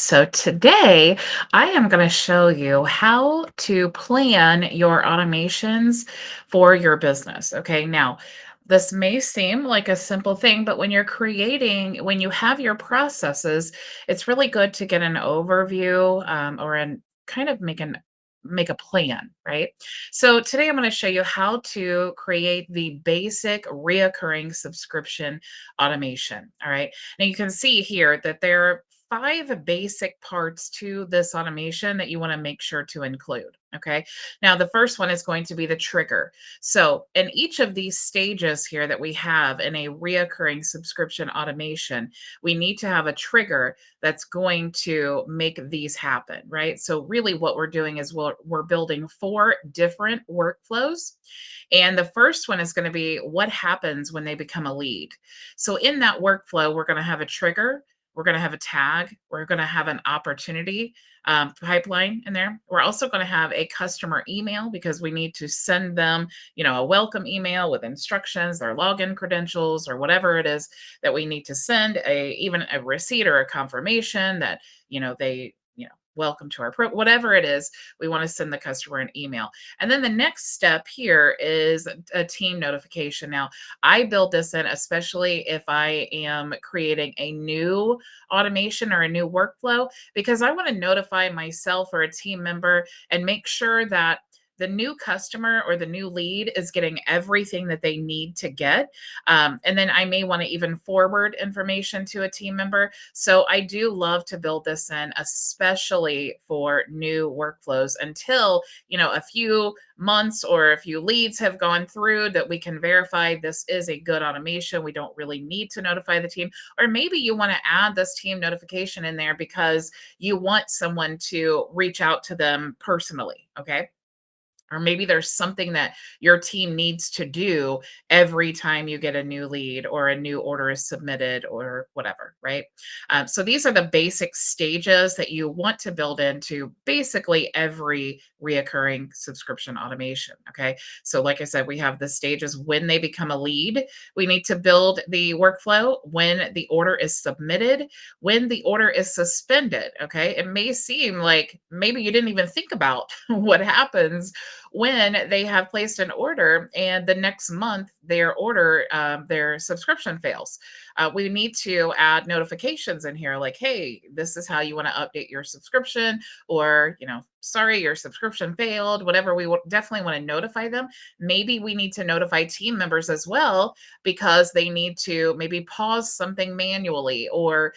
So today I am going to show you how to plan your automations for your business. Okay. Now, this may seem like a simple thing, but when you have your processes, it's really good to get an overview or an kind of make a plan, right? So today I'm going to show you how to create the basic reoccurring subscription automation. All right. Now you can see here that there are five basic parts to this automation that you want to make sure to include. Okay. Now, the first one is going to be the trigger. So, in each of these stages here that we have in a reoccurring subscription automation, we need to have a trigger that's going to make these happen, right? So, really, what we're doing is we're building four different workflows. And the first one is going to be what happens when they become a lead. So, in that workflow, we're going to have a trigger, we're going to have a tag. We're going to have an opportunity pipeline in there. We're also going to have a customer email because we need to send them, a welcome email with instructions, their login credentials, or whatever it is that we need to send. Even a receipt or a confirmation that they welcome to our whatever it is. We want to send the customer an email, and then the next step here is a team notification. Now, I build this in, especially if I am creating a new automation or a new workflow, because I want to notify myself or a team member and make sure that the new customer or the new lead is getting everything that they need to get. And then I may want to even forward information to a team member. So I do love to build this in, especially for new workflows until, a few months or a few leads have gone through that we can verify this is a good automation. We don't really need to notify the team. Or maybe you want to add this team notification in there because you want someone to reach out to them personally. Okay. Or maybe there's something that your team needs to do every time you get a new lead or a new order is submitted or whatever, right? So these are the basic stages that you want to build into basically every reoccurring subscription automation. Okay. So, like I said, we have the stages when they become a lead. We need to build the workflow when the order is submitted, when the order is suspended. Okay. It may seem like maybe you didn't even think about what happens when they have placed an order and the next month their subscription fails. We need to add notifications in here like, hey, this is how you want to update your subscription, or sorry, your subscription failed, whatever. We will definitely want to notify them. Maybe we need to notify team members as well because they need to maybe pause something manually, or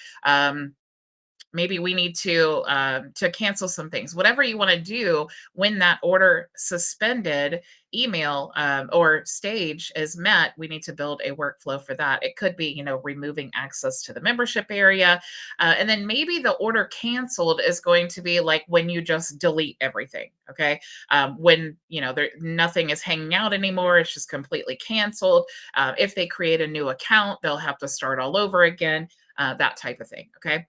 maybe we need to cancel some things. Whatever you want to do when that order suspended email or stage is met, we need to build a workflow for that. It could be removing access to the membership area, and then maybe the order canceled is going to be like when you just delete everything. Okay. When there nothing is hanging out anymore, it's just completely canceled. If they create a new account, they'll have to start all over again. That type of thing. Okay.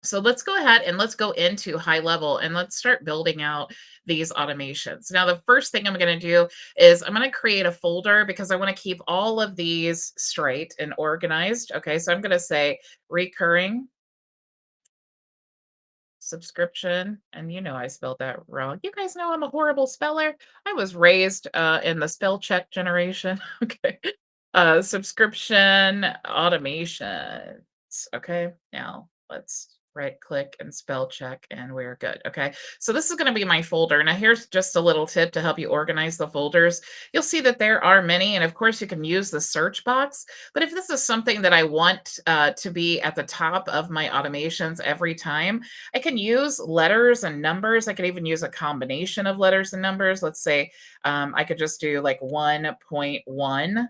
So let's go ahead and let's go into HighLevel and let's start building out these automations. Now, the first thing I'm going to do is I'm going to create a folder because I want to keep all of these straight and organized. Okay, so I'm going to say recurring subscription. And I spelled that wrong. You guys know I'm a horrible speller. I was raised in the spell check generation. Okay. Subscription automations. Okay. Now let's right click and spell check and we're good. Okay. So this is going to be my folder. Now here's just a little tip to help you organize the folders. You'll see that there are many, and of course you can use the search box. But if this is something that I want to be at the top of my automations every time, I can use letters and numbers. I could even use a combination of letters and numbers. Let's say I could just do like 1.1.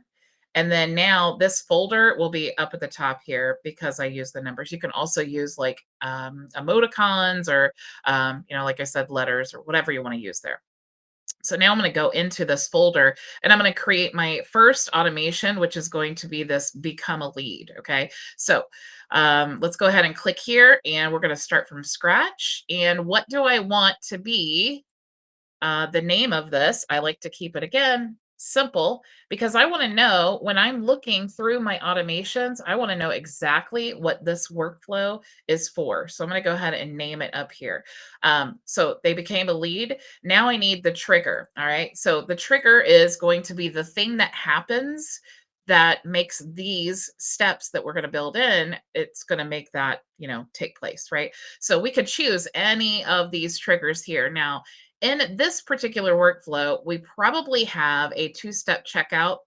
And then now this folder will be up at the top here because I use the numbers. You can also use like emoticons or, like I said, letters or whatever you want to use there. So now I'm going to go into this folder and I'm going to create my first automation, which is going to be this become a lead. Okay. So let's go ahead and click here and we're going to start from scratch. And what do I want to be the name of this? I like to keep it again simple because I want to know when I'm looking through my automations, I want to know exactly what this workflow is for. So I'm going to go ahead and name it up here. So they became a lead. Now I need the trigger. All right. So the trigger is going to be the thing that happens that makes these steps that we're going to build in, it's going to make that, take place, right? So we could choose any of these triggers here. Now, in this particular workflow, we probably have a two-step checkout.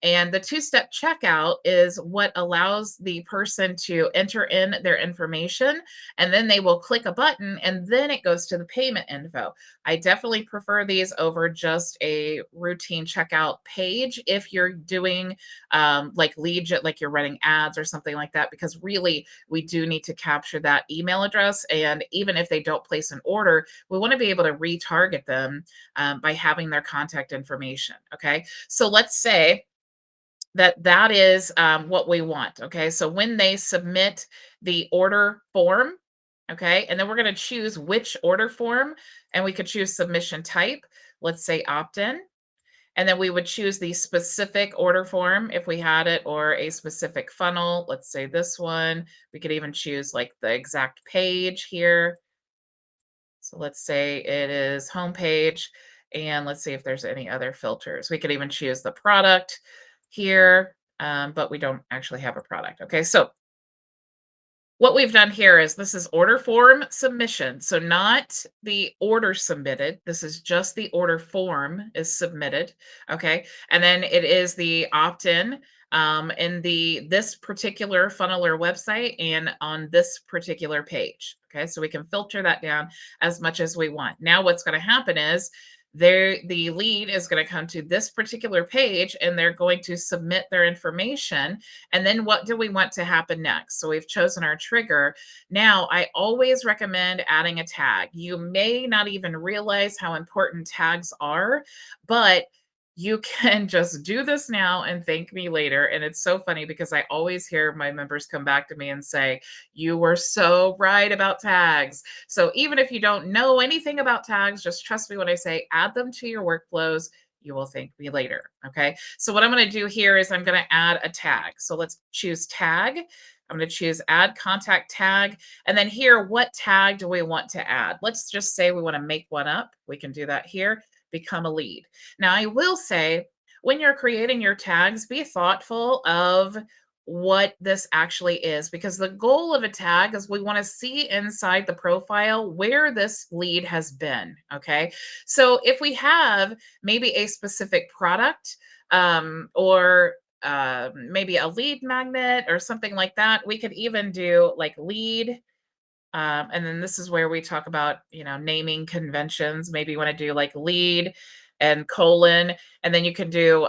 And the two-step checkout is what allows the person to enter in their information, and then they will click a button, and then it goes to the payment info. I definitely prefer these over just a routine checkout page if you're doing like like you're running ads or something like that, because really we do need to capture that email address. And even if they don't place an order, we want to be able to retarget them by having their contact information. Okay. So let's say that is what we want. Okay. So when they submit the order form, okay, and then we're going to choose which order form, and we could choose submission type. Let's say opt in. And then we would choose the specific order form if we had it, or a specific funnel. Let's say this one. We could even choose like the exact page here. So let's say it is homepage, and let's see if there's any other filters. We could even choose the product here, but we don't actually have a product. Okay, so what we've done here is this is order form submission. So not the order submitted. This is just the order form is submitted. Okay. And then it is the opt-in in this particular funnel or website and on this particular page. Okay. So we can filter that down as much as we want. Now what's going to happen is the lead is going to come to this particular page, and they're going to submit their information. And then what do we want to happen next? So we've chosen our trigger. Now, I always recommend adding a tag. You may not even realize how important tags are, but you can just do this now and thank me later. And it's so funny because I always hear my members come back to me and say, "You were so right about tags." So even if you don't know anything about tags, just trust me when I say add them to your workflows. You will thank me later. Okay. So what I'm going to do here is I'm going to add a tag. So let's choose tag. I'm going to choose add contact tag. And then here, what tag do we want to add? Let's just say we want to make one up. We can do that here. Become a lead. Now, I will say when you're creating your tags, be thoughtful of what this actually is, because the goal of a tag is we want to see inside the profile where this lead has been. Okay. So if we have maybe a specific product or maybe a lead magnet or something like that, we could even do like lead. And then this is where we talk about, naming conventions. Maybe you want to do like lead and colon, and then you can do,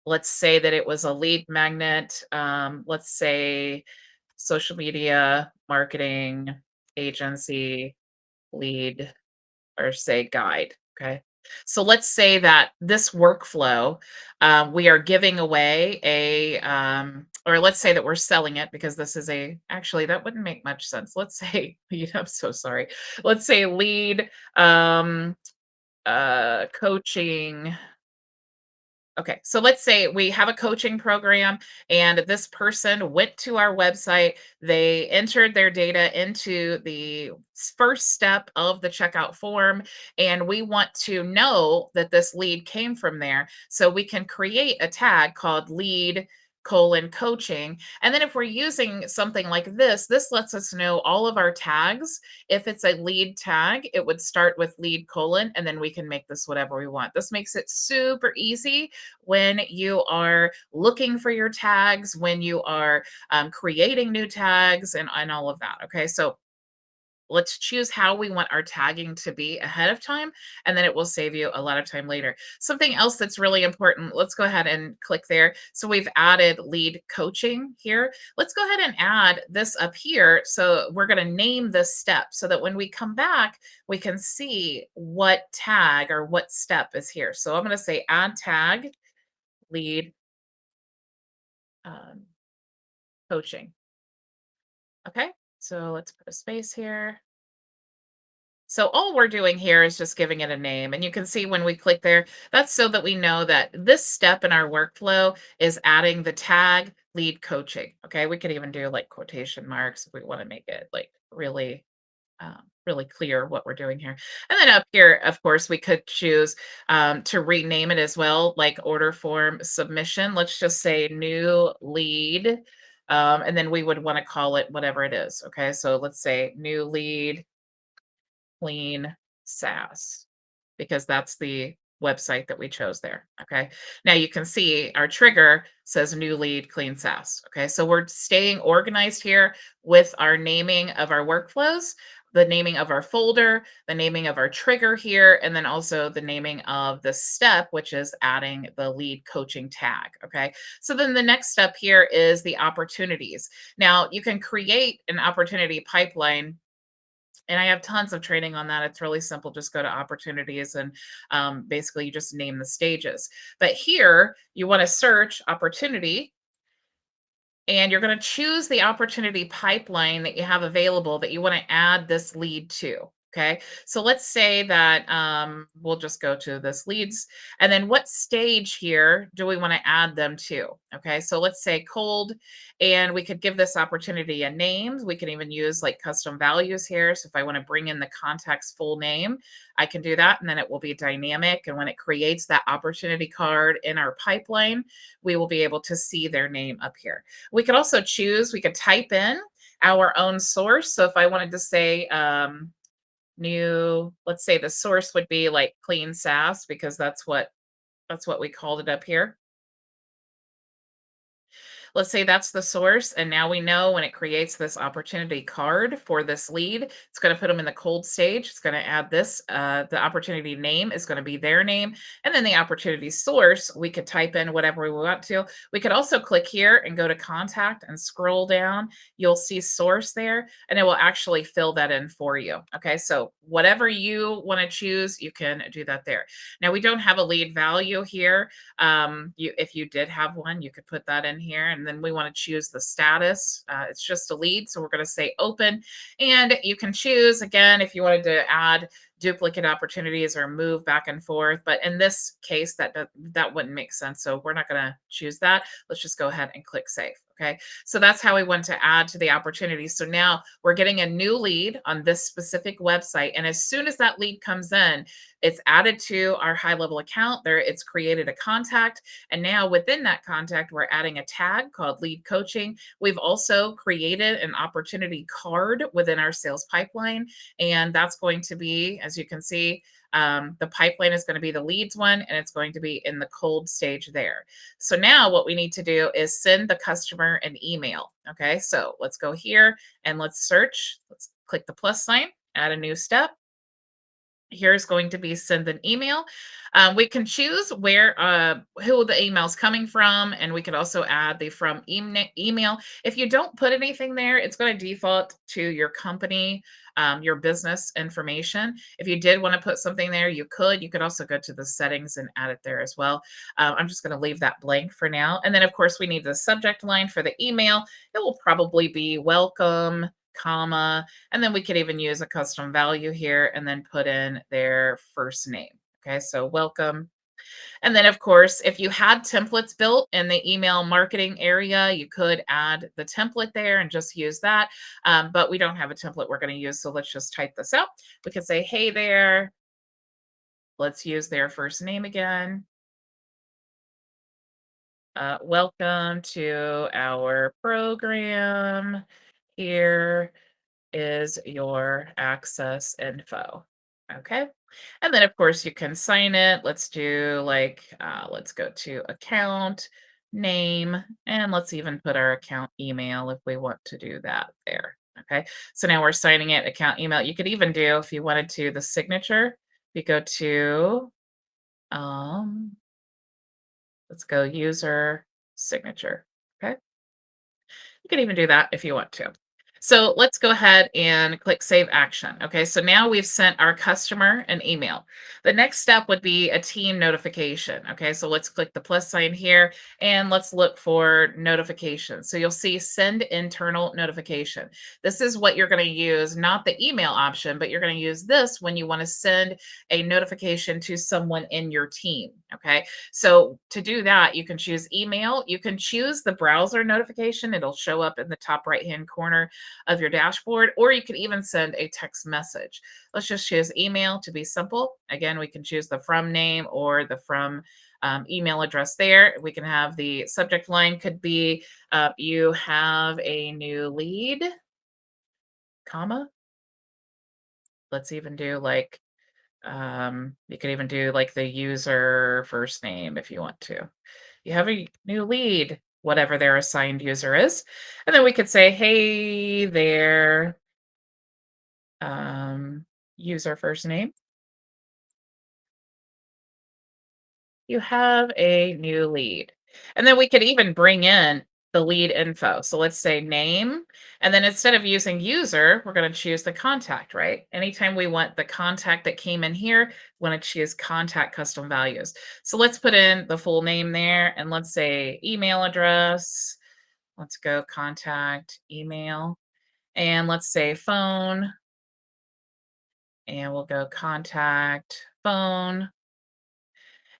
let's say that it was a lead magnet. Let's say social media marketing agency lead, or say guide. Okay. So let's say that this workflow, we are giving away or let's say that we're selling it, because this is actually, that wouldn't make much sense. Let's say, I'm so sorry. Let's say lead coaching. Okay, so let's say we have a coaching program and this person went to our website. They entered their data into the first step of the checkout form, and we want to know that this lead came from there. So we can create a tag called lead colon coaching. And then if we're using something like this lets us know all of our tags. If it's a lead tag, it would start with lead colon, and then we can make this whatever we want. This makes it super easy when you are looking for your tags, when you are creating new tags, and all of that. Okay, so let's choose how we want our tagging to be ahead of time, and then it will save you a lot of time later. Something else that's really important, let's go ahead and click there. So we've added lead coaching here. Let's go ahead and add this up here. So we're going to name this step so that when we come back, we can see what tag or what step is here. So I'm going to say add tag lead um, coaching. Okay, so let's put a space here. So all we're doing here is just giving it a name. And you can see when we click there, that's so that we know that this step in our workflow is adding the tag lead coaching. Okay. We could even do like quotation marks if we want to make it like really clear what we're doing here. And then up here, of course, we could choose to rename it as well, like order form submission. Let's just say new lead. And then we would want to call it whatever it is. Okay. So let's say new lead clean SaaS because that's the website that we chose there. Okay. Now you can see our trigger says new lead clean SaaS. Okay. So we're staying organized here with our naming of our workflows, the naming of our folder, the naming of our trigger here, and then also the naming of the step, which is adding the lead coaching tag. Okay. So then the next step here is the opportunities. Now you can create an opportunity pipeline and I have tons of training on that. It's really simple. Just go to opportunities and basically you just name the stages. But here you want to search opportunity and you're going to choose the opportunity pipeline that you have available that you want to add this lead to. Okay. So let's say that we'll just go to this leads. And then what stage here do we want to add them to? Okay. So let's say cold, and we could give this opportunity a name. We can even use like custom values here. So if I want to bring in the contact's full name, I can do that. And then it will be dynamic. And when it creates that opportunity card in our pipeline, we will be able to see their name up here. We could also choose, we could type in our own source. So if I wanted to say new, let's say the source would be like clean SaaS because that's what we called it up here. Let's say that's the source, and now we know when it creates this opportunity card for this lead, it's going to put them in the cold stage. It's going to add this. The opportunity name is going to be their name, and then the opportunity source, we could type in whatever we want to. We could also click here and go to contact and scroll down. You'll see source there, and it will actually fill that in for you. Okay, so whatever you want to choose, you can do that there. Now, we don't have a lead value here. If you did have one, you could put that in here, and then we want to choose the status. It's just a lead, so we're going to say open, and you can choose again if you wanted to add duplicate opportunities or move back and forth. But in this case, that wouldn't make sense, so we're not going to choose that. Let's just go ahead and click save. Okay, so that's how we want to add to the opportunities. So now we're getting a new lead on this specific website, and as soon as that lead comes in, it's added to our HighLevel account. There, it's created a contact. And now within that contact, we're adding a tag called lead coaching. We've also created an opportunity card within our sales pipeline. And that's going to be, as you can see, the pipeline is going to be the leads one, and it's going to be in the cold stage there. So now what we need to do is send the customer an email. Okay, so let's go here and let's search. Let's click the plus sign, add a new step. Here's going to be send an email. We can choose where who the email is coming from, and we could also add the from email. If you don't put anything there, it's going to default to your company, your business information. If you did want to put something there, you could. You could also go to the settings and add it there as well. I'm just going to leave that blank for now. And then, of course, we need the subject line for the email. It will probably be welcome, comma, and then we could even use a custom value here and then put in their first name. Okay, so welcome. And then, of course, if you had templates built in the email marketing area, you could add the template there and just use that. But we don't have a template we're going to use. So let's just type this out. We could say, hey there. Let's use their first name again. Welcome to our program. Here is your access info. Okay. And then, of course, you can sign it. Let's do like, let's go to account name, and let's even put our account email if we want to do that there. Okay. So now we're signing it, account email. You could even do, if you wanted to, the signature. You go to, um, let's go user signature. Okay. You can even do that if you want to. So let's go ahead and click Save Action. Okay, so now we've sent our customer an email. The next step would be a team notification. Okay, so let's click the plus sign here and let's look for notifications. So you'll see Send Internal Notification. This is what you're going to use, not the email option, but you're going to use this when you want to send a notification to someone in your team. Okay, so to do that, you can choose email. You can choose the browser notification. It'll show up in the top right hand corner of your dashboard, or you can even send a text message. Let's just choose email to be simple. Again, we can choose the from name or the from email address there. We can have the subject line could be you have a new lead, comma. Let's even do like you could even do like the user first name if you want to. You have a new lead, whatever their assigned user is. And then we could say, hey there, um, user first name. You have a new lead. And then we could even bring in the lead info. So let's say name, and then instead of using user, we're going to choose the contact, right? Anytime we want the contact that came in here, we want to choose contact custom values. So let's put in the full name there and let's say email address. Let's go contact email and let's say phone and we'll go contact phone.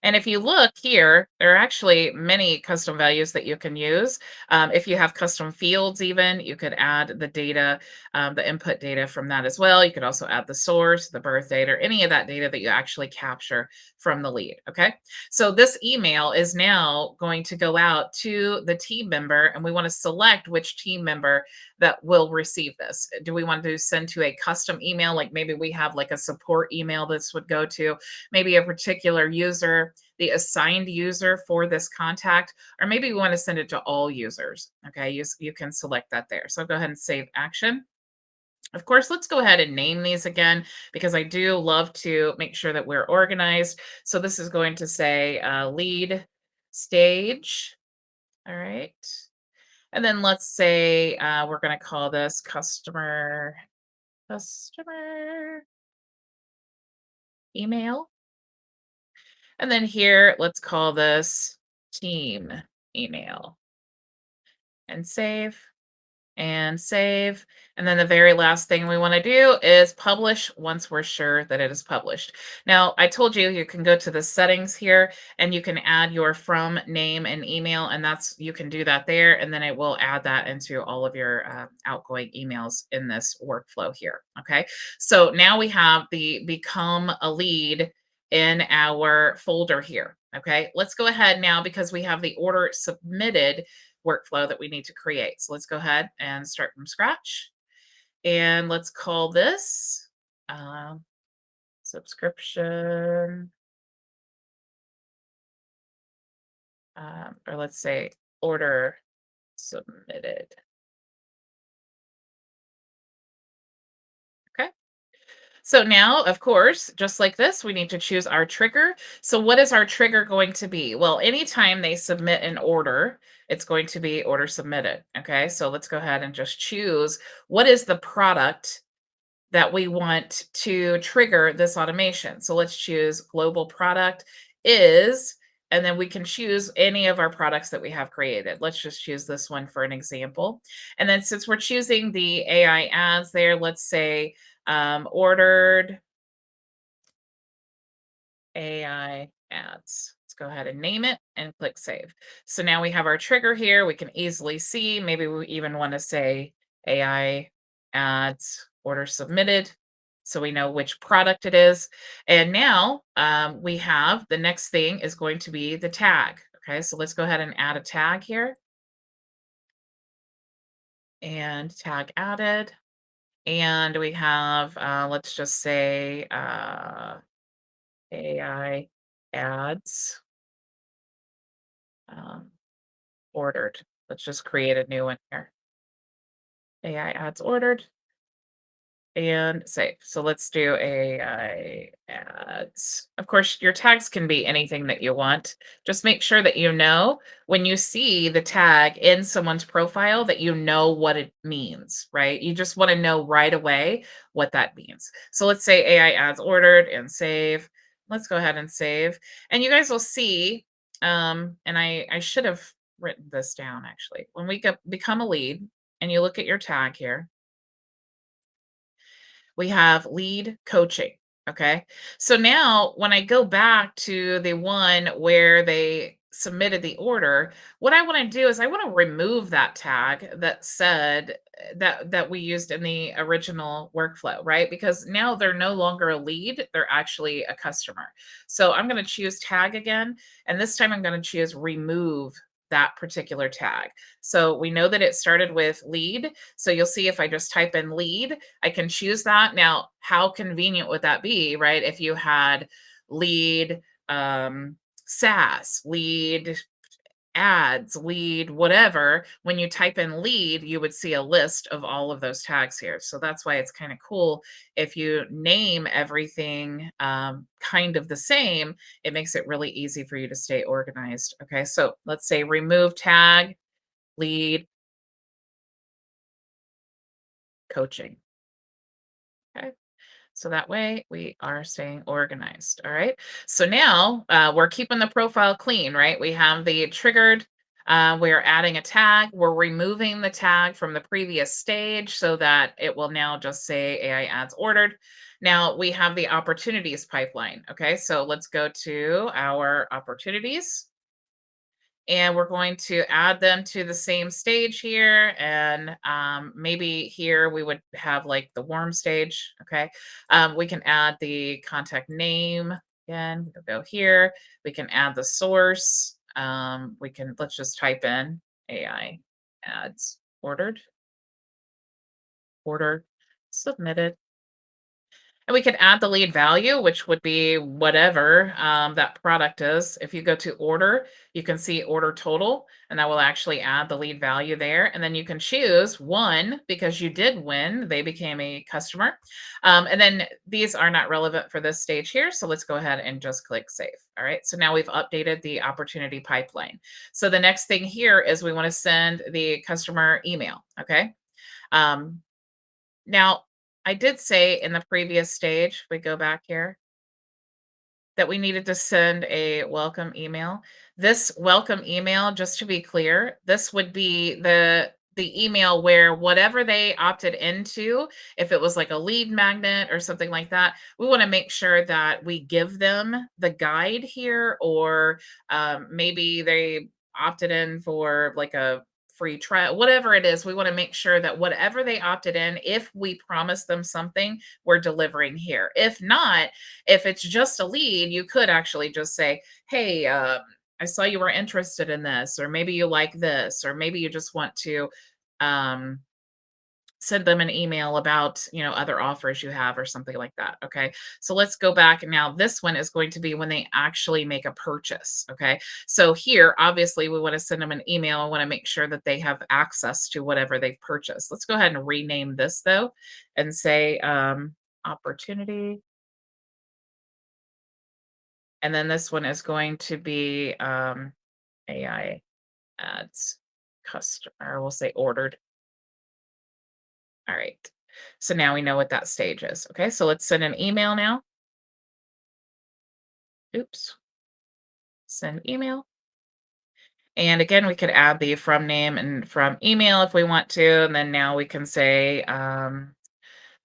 And if you look here, there are actually many custom values that you can use. If you have custom fields, even, you could add the data, the input data from that as well. You could also add the source, the birth date, or any of that data that you actually capture from the lead. Okay. So this email is now going to go out to the team member, and we want to select which team member that will receive this. Do we want to send to a custom email? Like maybe we have like a support email this would go to, maybe a particular user, the assigned user for this contact, or maybe we want to send it to all users. Okay, you can select that there. So go ahead and save action. Of course, let's go ahead and name these again because I do love to make sure that we're organized. So this is going to say lead stage. All right. And then let's say we're going to call this customer email. And then here, let's call this team email and save and save. And then the very last thing we want to do is publish once we're sure that it is published. Now, I told you you can go to the settings here and you can add your from name and email, and that's you can do that there, and then it will add that into all of your outgoing emails in this workflow here. Okay, so now we have the become a lead in our folder here. Okay, let's go ahead now because we have the order submitted workflow that we need to create. So let's go ahead and start from scratch. And let's call this um, subscription, or let's say order submitted. Okay. So now, of course, just like this, we need to choose our trigger. So what is our trigger going to be? Well, anytime they submit an order, it's going to be order submitted. Okay. So let's go ahead and just choose what is the product that we want to trigger this automation. So let's choose global product is, and then we can choose any of our products that we have created. Let's just choose this one for an example. And then since we're choosing the AI ads there, let's say ordered AI ads. Let's go ahead and name it and click save. So now we have our trigger here. We can easily see, maybe we even want to say AI ads order submitted. So we know which product it is. And now we have the next thing is going to be the tag. Okay, so let's go ahead and add a tag here and tag added. And we have, let's just say AI ads. Um, ordered. Let's just create a new one here. AI ads ordered. and save. So let's do AI ads. Of course, your tags can be anything that you want. Just make sure that you know when you see the tag in someone's profile that you know what it means, right? You just want to know right away what that means. So let's say AI ads ordered and save. Let's go ahead and save. And you guys will see, and I should have written this down actually. When we become a lead and you look at your tag here, we have lead coaching. Okay. So now when I go back to the one where they submitted the order, what I want to do is I want to remove that tag that said that we used in the original workflow, right? Because now they're no longer a lead, they're actually a customer. So I'm going to choose tag again, and this time I'm going to choose remove that particular tag. So we know that it started with lead. So you'll see if I just type in lead, I can choose that. Now, how convenient would that be, right? If you had lead SaaS, lead ads, lead whatever, when you type in lead, you would see a list of all of those tags here. So that's why it's kind of cool. If you name everything kind of the same, it makes it really easy for you to stay organized. Okay, so let's say remove tag, lead, coaching. Okay. So that way we are staying organized. All right. So now we're keeping the profile clean, right? We have the triggered. We're adding a tag. We're removing the tag from the previous stage so that it will now just say AI ads ordered. Now we have the opportunities pipeline. Okay. So let's go to our opportunities, and we're going to add them to the same stage here. And maybe here we would have like the warm stage. Okay. We can add the contact name. Again, we'll go here. We can add the source. Let's just type in AI ads ordered, submitted. And we could add the lead value, which would be whatever that product is. If you go to order, you can see order total, and that will actually add the lead value there. And then you can choose one because you did win, they became a customer. And then these are not relevant for this stage here. So let's go ahead and just click save. All right. So now we've updated the opportunity pipeline. So the next thing here is we want to send the customer email. Okay. Um, Now, I did say in the previous stage, we go back here, that we needed to send a welcome email. This welcome email, just to be clear, this would be the email where whatever they opted into, if it was like a lead magnet or something like that, we want to make sure that we give them the guide here, or maybe they opted in for like a free trial, whatever it is. We want to make sure that whatever they opted in, if we promise them something, we're delivering here. If not, if it's just a lead, you could actually just say, "Hey, I saw you were interested in this, or maybe you like this, or maybe you just want to um, send them an email about, other offers you have or something like that." Okay. So let's go back. Now this one is going to be when they actually make a purchase. Okay. So here, obviously we want to send them an email. I want to make sure that they have access to whatever they've purchased. Let's go ahead and rename this though and say opportunity. And then this one is going to be AI ads customer. We'll say ordered. All right. So now we know what that stage is. Okay. So let's send an email now. Oops. Send email. And again, we could add the from name and from email if we want to. And then now we can say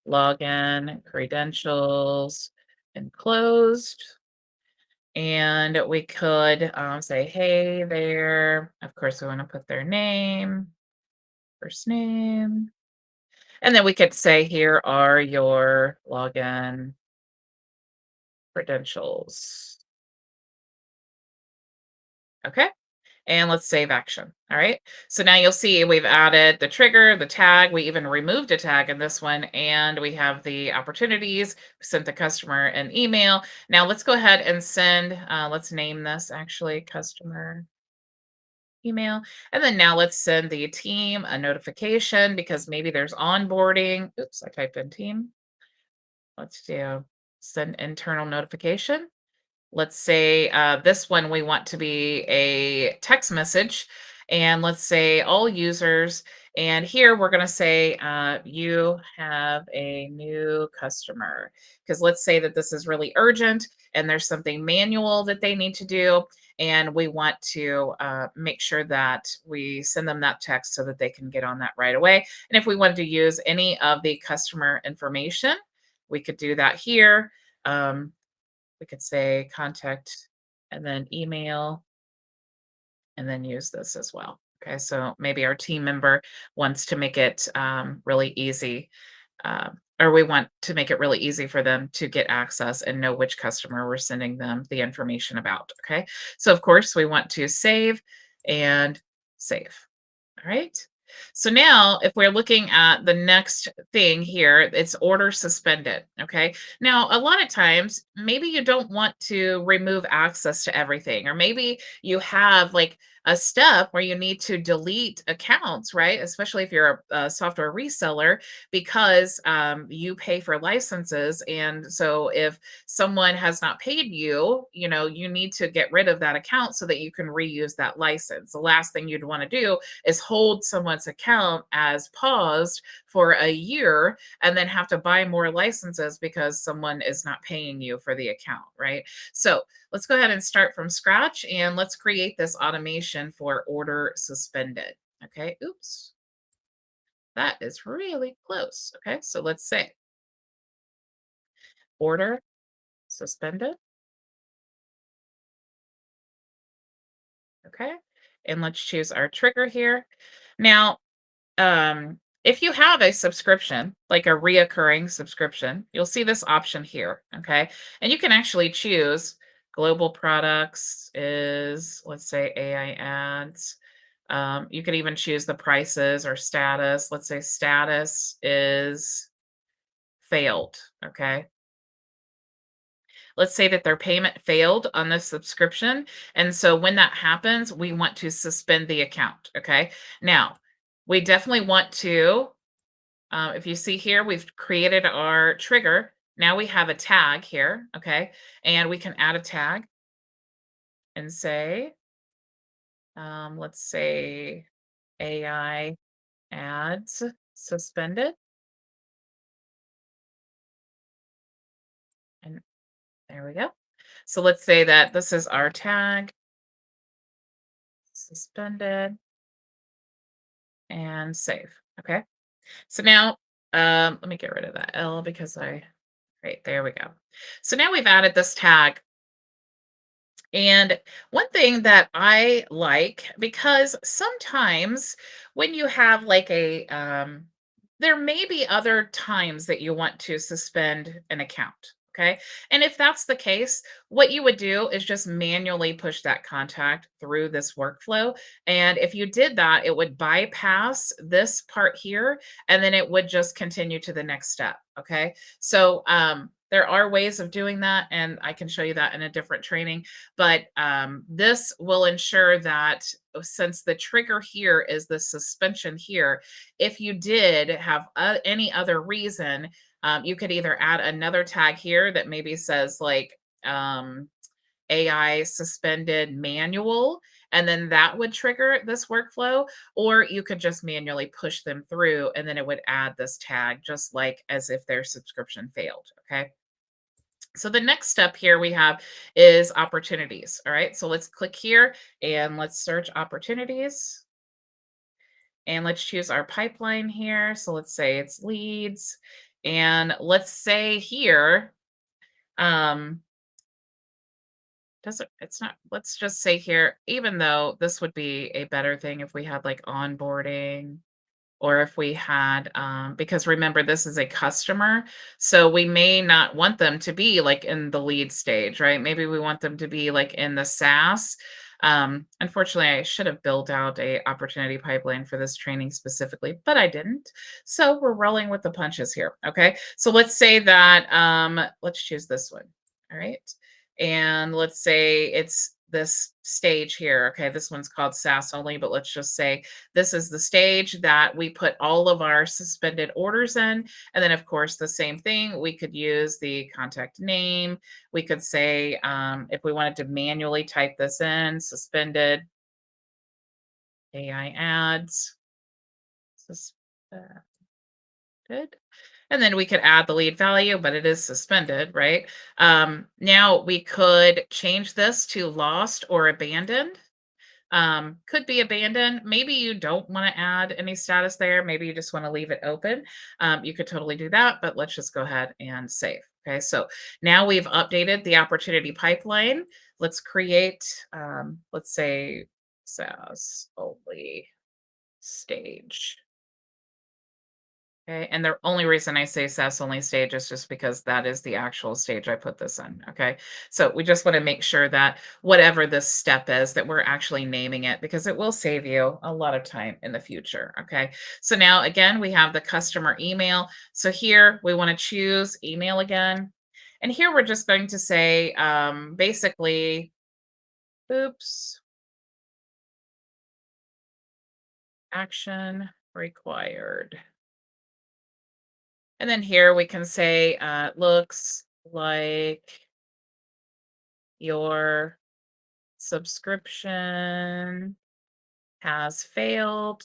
login, credentials, enclosed. And we could say, hey there. Of course, we want to put their name, first name. And then we could say, here are your login credentials. Okay. And let's save action. All right. So now you'll see we've added the trigger, the tag. We even removed a tag in this one. And we have the opportunities. We sent the customer an email. Now let's go ahead and send, let's name this actually customer email. And then now let's send the team a notification because maybe there's onboarding. Oops, I typed in team. Let's do send internal notification. Let's say this one we want to be a text message. And let's say all users. And here we're going to say you have a new customer. Because let's say that this is really urgent and there's something manual that they need to do. And we want to make sure that we send them that text so that they can get on that right away. And if we wanted to use any of the customer information, we could do that here. Um, we could say contact and then email and then use this as well. Okay, so maybe our team member wants to make it really easy, or we want to make it really easy for them to get access and know which customer we're sending them the information about. Okay, so of course we want to save and save. All right. So now, if we're looking at the next thing here, it's order suspended. Okay. Now, a lot of times, maybe you don't want to remove access to everything, or maybe you have like a step where you need to delete accounts, right? Especially if you're a software reseller, because you pay for licenses. And so if someone has not paid you, you need to get rid of that account so that you can reuse that license. The last thing you'd want to do is hold someone's account as paused for a year and then have to buy more licenses because someone is not paying you for the account, right? So let's go ahead and start from scratch and let's create this automation for order suspended. Okay, oops, that is really close. Okay, so let's say order suspended. Okay, and let's choose our trigger here. Now, if you have a subscription, like a reoccurring subscription, you'll see this option here. Okay. And you can actually choose global products is, let's say, AI ads. You could even choose the prices or status. Let's say status is failed. Okay. Let's say that their payment failed on this subscription. And so when that happens, we want to suspend the account. Okay. Now, we definitely want to if you see here, we've created our trigger. Now we have a tag here, okay? And we can add a tag and say, let's say AI ads suspended. And there we go. So let's say that this is our tag, suspended, and save. Okay. So now, let me get rid of that L because right, there we go. So now we've added this tag. And one thing that I like, because sometimes when you have like there may be other times that you want to suspend an account. Okay. And if that's the case, what you would do is just manually push that contact through this workflow. And if you did that, it would bypass this part here and then it would just continue to the next step. Okay. So, there are ways of doing that, and I can show you that in a different training. But this will ensure that since the trigger here is the suspension here, if you did have any other reason, you could either add another tag here that maybe says like AI suspended manual, and then that would trigger this workflow, or you could just manually push them through and then it would add this tag just like as if their subscription failed. Okay. So the next step here we have is opportunities. All right. So let's click here and let's search opportunities. And let's choose our pipeline here. So let's say it's leads. And let's say here, um, doesn't it's not, let's just say here, even though this would be a better thing if we had like onboarding or if we had because remember this is a customer, so we may not want them to be like in the lead stage, right? Maybe we want them to be like in the SaaS. Unfortunately, I should have built out a opportunity pipeline for this training specifically, but I didn't. So we're rolling with the punches here. Okay, so let's say that let's choose this one. All right, and let's say it's this stage here. Okay, this one's called SaaS only, but let's just say this is the stage that we put all of our suspended orders in. And then, of course, the same thing, we could use the contact name. We could say, if we wanted to manually type this in, suspended AI ads, suspended. And then we could add the lead value, but it is suspended, right? Now we could change this to lost or abandoned. Could be abandoned. Maybe you don't want to add any status there. Maybe you just want to leave it open. You could totally do that, but let's just go ahead and save. Okay, so now we've updated the opportunity pipeline. Let's create, let's say, SaaS only stage. Okay, and the only reason I say SaaS only stage is just because that is the actual stage I put this in. Okay, so we just want to make sure that whatever this step is, that we're actually naming it because it will save you a lot of time in the future. Okay, so now again, we have the customer email. So here we want to choose email again. And here we're just going to say basically, oops, action required. And then here we can say, looks like your subscription has failed.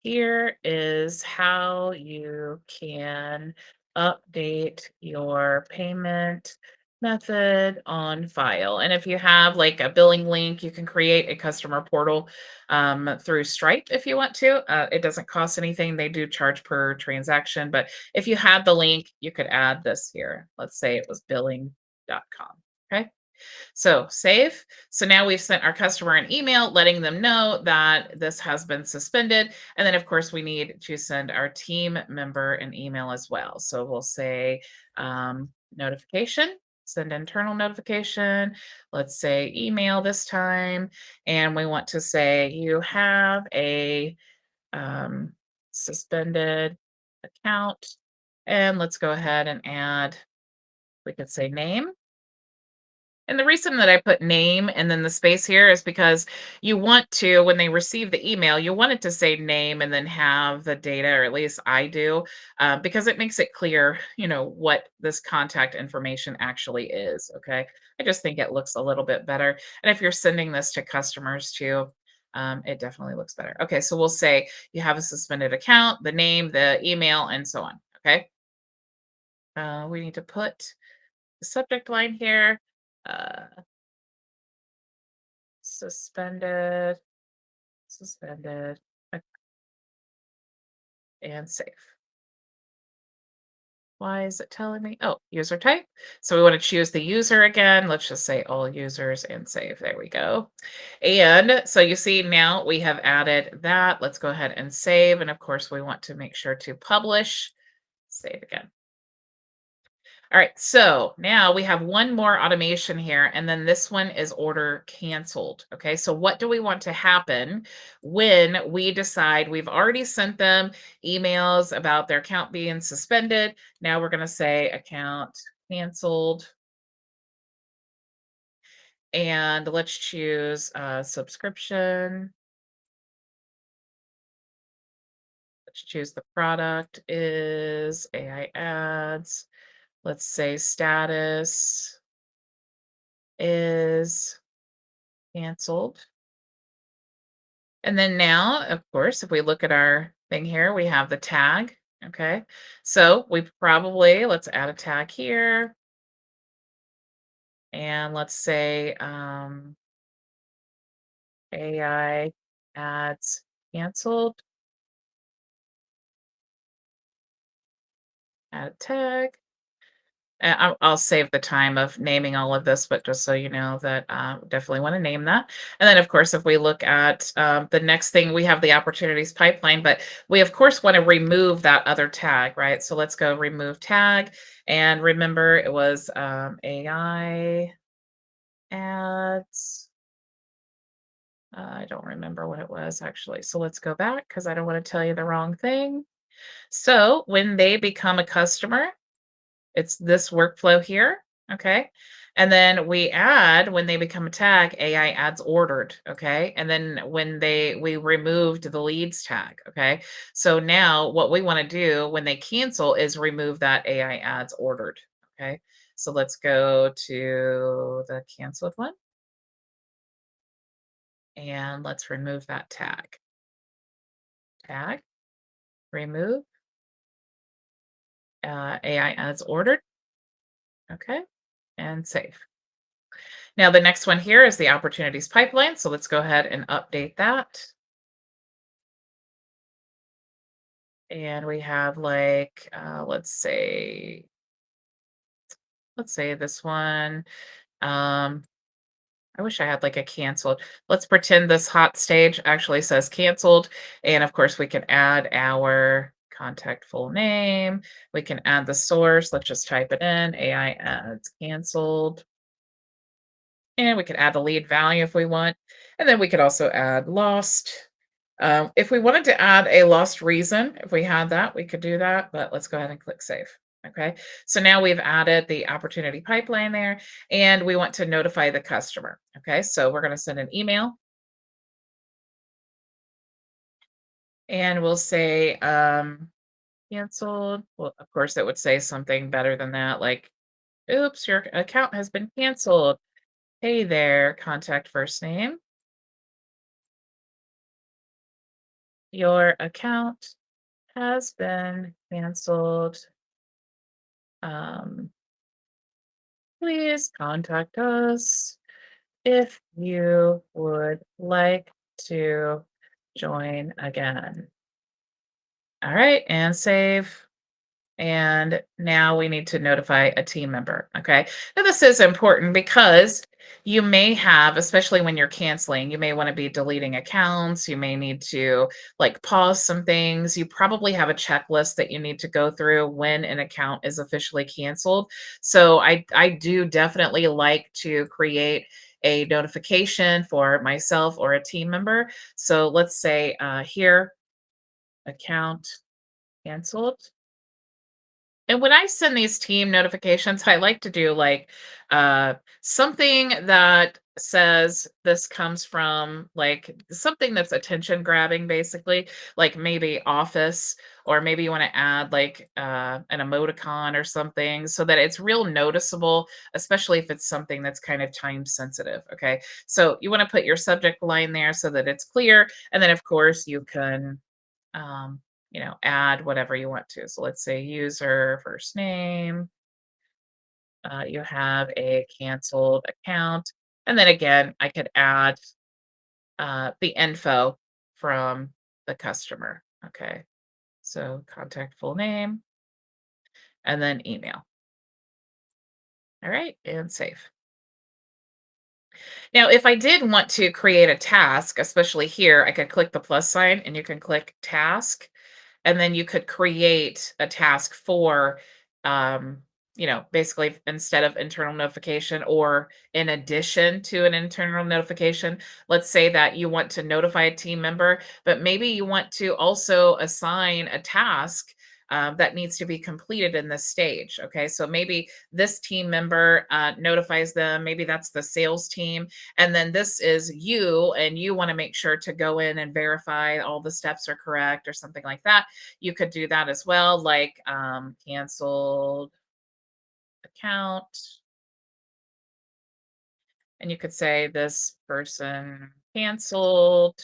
Here is how you can update your payment method on file. And if you have like a billing link, you can create a customer portal through Stripe if you want to. It doesn't cost anything. They do charge per transaction. But if you had the link, you could add this here. Let's say it was billing.com. Okay. So save. So now we've sent our customer an email letting them know that this has been suspended. And then, of course, we need to send our team member an email as well. So we'll say notification, send internal notification. Let's say email this time. And we want to say you have a suspended account. And let's go ahead and add, we could say name. And the reason that I put name and then the space here is because you want to, when they receive the email, you want it to say name and then have the data, or at least I do, because it makes it clear, what this contact information actually is. Okay. I just think it looks a little bit better. And if you're sending this to customers too, it definitely looks better. Okay. So we'll say you have a suspended account, the name, the email, and so on. Okay. We need to put the subject line here. Uh, Suspended, suspended, and save. Why is it telling me? Oh, user type. So we want to choose the user again. Let's just say all users and save. There we go. And so you see now we have added that. Let's go ahead and save. And of course, we want to make sure to publish. Save again. All right, so now we have one more automation here, and then this one is order canceled. Okay, so what do we want to happen when we decide we've already sent them emails about their account being suspended? Now we're going to say account canceled, and let's choose subscription. Let's choose the product is AI ads. Let's say status is canceled. And then now, of course, if we look at our thing here, we have the tag. Okay. So we probably, let's add a tag here. And let's say AI ads canceled. Add a tag. I'll save the time of naming all of this, but just so you know that definitely want to name that. And then, of course, if we look at the next thing, we have the opportunities pipeline, but we, of course, want to remove that other tag, right? So let's go remove tag. And remember, it was AI ads. I don't remember what it was actually. So let's go back because I don't want to tell you the wrong thing. So when they become a customer, it's this workflow here. Okay. And then we add when they become a tag, AI adds ordered. Okay. And then when we removed the leads tag. Okay. So now what we want to do when they cancel is remove that AI adds ordered. Okay. So let's go to the canceled one and let's remove that tag. Tag, remove, AI adds ordered. Okay. And save. Now the next one here is the opportunities pipeline. So let's go ahead and update that. And we have like, let's say this one. Um, I wish I had like a canceled. Let's pretend this hot stage actually says canceled. And of course, we can add our contact full name. We can add the source. Let's just type it in. AI adds canceled. And we could add the lead value if we want. And then we could also add lost. If we wanted to add a lost reason, if we had that, we could do that, but let's go ahead and click save. Okay, so now we've added the opportunity pipeline there and we want to notify the customer. Okay, so we're going to send an email and we'll say canceled. Well, of course, it would say something better than that, like, oops, your account has been canceled. Hey there, contact first name. Your account has been canceled. Um, Please contact us if you would like to join again. All right, and save. And now we need to notify a team member. Okay. Now, this is important because you may have, especially when you're canceling, you may want to be deleting accounts. You may need to like pause some things. You probably have a checklist that you need to go through when an account is officially canceled. So I do definitely like to create a notification for myself or a team member. So let's say here, account canceled. And when I send these team notifications, I like to do like something that says this comes from like something that's attention grabbing, basically, like maybe office, or maybe you want to add like an emoticon or something so that it's real noticeable, especially if it's something that's kind of time sensitive. Okay. So you want to put your subject line there so that it's clear. And then, of course, you can um, add whatever you want to. So let's say user first name, you have a canceled account. And then again, I could add the info from the customer. Okay. So contact full name and then email. All right. And save. Now, if I did want to create a task, especially here, I could click the plus sign and you can click task. And then you could create a task for, um, basically instead of internal notification or in addition to an internal notification. Let's say that you want to notify a team member, but maybe you want to also assign a task that needs to be completed in this stage. Okay, so maybe this team member notifies them, maybe that's the sales team, and then this is you, and you want to make sure to go in and verify all the steps are correct or something like that. You could do that as well, like canceled account. And you could say this person canceled.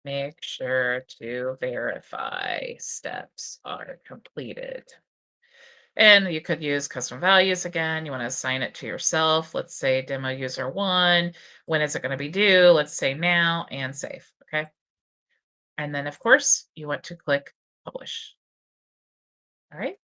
Make sure to verify steps are completed. And you could use custom values again. You want to assign it to yourself. Let's say demo user one. When is it going to be due? Let's say now and save. Okay. And then, of course, you want to click publish. All right.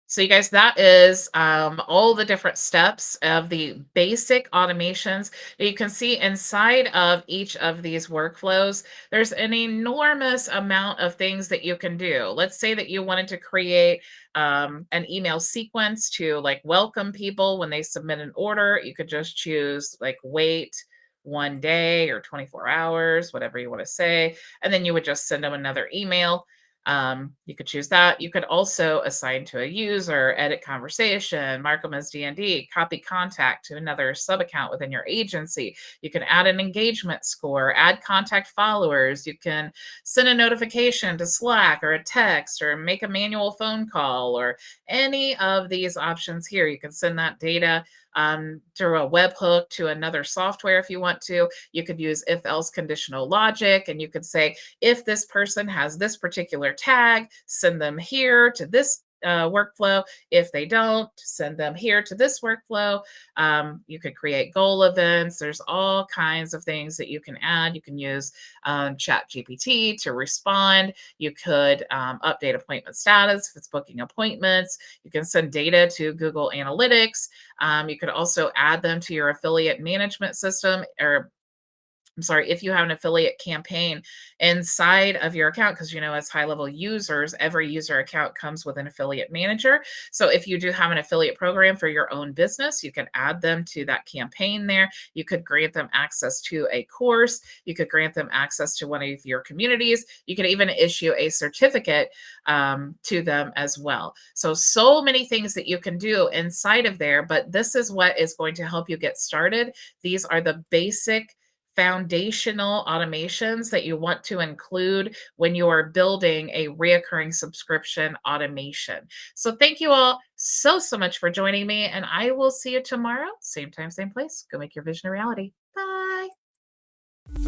So you guys, that is all the different steps of the basic automations that you can see inside of each of these workflows. There's an enormous amount of things that you can do. Let's say that you wanted to create an email sequence to like welcome people when they submit an order. You could just choose like wait 1 day or 24 hours, whatever you want to say. And then you would just send them another email. You could choose that. You could also assign to a user, edit conversation, mark them as D&D, copy contact to another sub account within your agency. You can add an engagement score, add contact followers. You can send a notification to Slack or a text or make a manual phone call or any of these options here. You can send that data through a webhook to another software if you want to. You could use if else conditional logic, and you could say, if this person has this particular tag, send them here to this workflow. If they don't, send them here to this workflow. You could create goal events. There's all kinds of things that you can add. You can use Chat GPT to respond. You could update appointment status if it's booking appointments. You can send data to Google Analytics. You could also add them to your affiliate management system, or I'm sorry, if you have an affiliate campaign inside of your account, because as high level users, every user account comes with an affiliate manager. So if you do have an affiliate program for your own business, you can add them to that campaign there. You could grant them access to a course. You could grant them access to one of your communities. You could even issue a certificate to them as well. So many things that you can do inside of there, but this is what is going to help you get started. These are the basic foundational automations that you want to include when you are building a reoccurring subscription automation. So thank you all so much for joining me, and I will see you tomorrow, same time, same place. Go make your vision a reality.